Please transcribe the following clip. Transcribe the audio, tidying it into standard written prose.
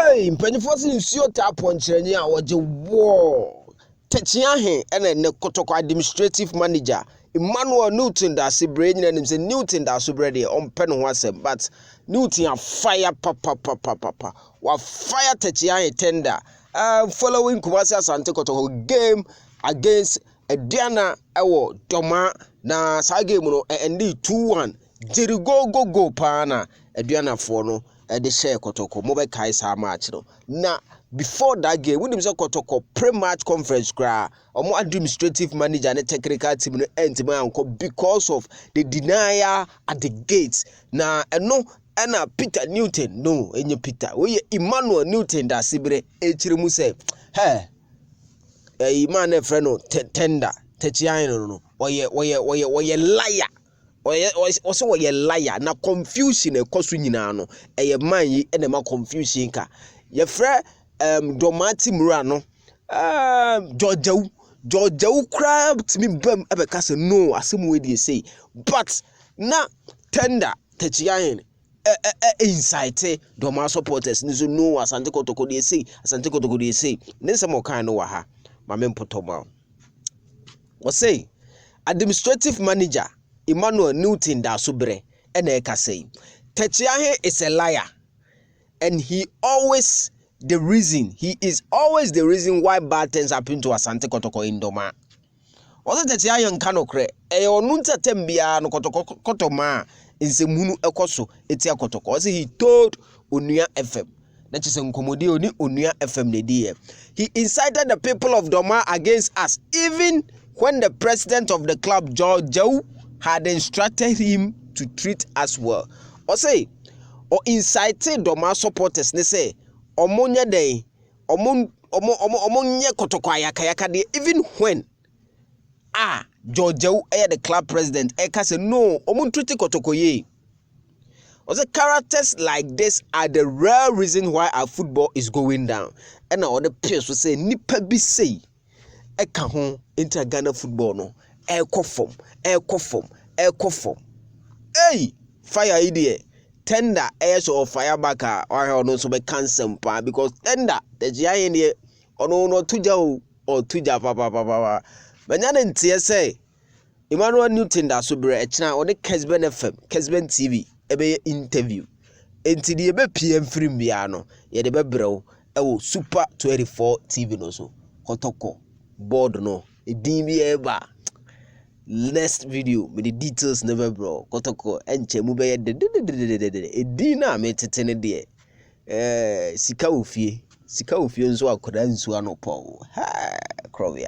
Hey, mpanyinfoɔ nsuo taa pɔnkyerɛni a wɔgye war. Takyi Arhin ɛna ne Kotoko administrative manager Emmanuel Newton DASOBERI nyina nim sɛ Newton DASOBERI de ɔmpɛ ne ho asɛm, but Newton a fire papa. Wa fire Takyi Arhin tender. Following Kumasi Asante Kotoko game against Aduana ɛwɔ Dormaa, na saa game no ɛndi 2-1. Jiri go pana Aduana for no de share Kotoko mobile kai sa match no. Na before that game, we say Kotoko pre-match conference cry omo administrative manager and technical team no enti because of the denial at the gates. Na no na Peter Newton no enye Peter we Emmanuel Newton DASOBERI echire mu say Emmanuel friend no tender Takyi Arhin no oye liar. Also we liar na confusion e koso nyina no man yi e ma confusion ka ye frɛ Dormaa mura no Georgiawu kra timi bam ebeka se no asem we dey say, but na tender Takyi Arhin incite Dormaa supporters ni so no Asante Kotoko dey say ne nsɛm o kan no wa ha ma me mpotoma o say administrative manager Emmanuel Newton DASOBERI eka say Takyi Arhin is a liar, and he is always the reason why bad things happen to Asante Kotoko in Dormaa. Also Takyi Arhin kanokre onunta tembia no Kotoma insemunu ekoso etia Kotoko. Also he told Onua FM that is nkomodi oni Onua FM ne die. He incited the people of Dormaa against us, even when the president of the club Georgiawu had instructed him to treat us well. Or say, or incited Dormaa supporters, they say, omonya day, omonye Kotoko ayaka de, even when Georgiawu the club president, eka say no, omon treat Kotoko ye. Also, characters like this are the real reason why our football is going down. And now the peers will say, nipa bi say, eka hon inter Ghana football no. Air form. Hey, fire idea. Tender air so fire back or no so be cancel pa because tender the giant here or no tuja or tuja papa. Banyana ntie say Emmanuel Newton DASOBERI echna on the Kesben TV ebe interview. Enti de ebe PM free bia no ye de be brew e Super 24 TV no so Kotoko board no edin bi eba. Next video with the details never bro. Kotoko enche mu be de edina me tetene de sika ofie nso akoda nsu anopo ha krovia.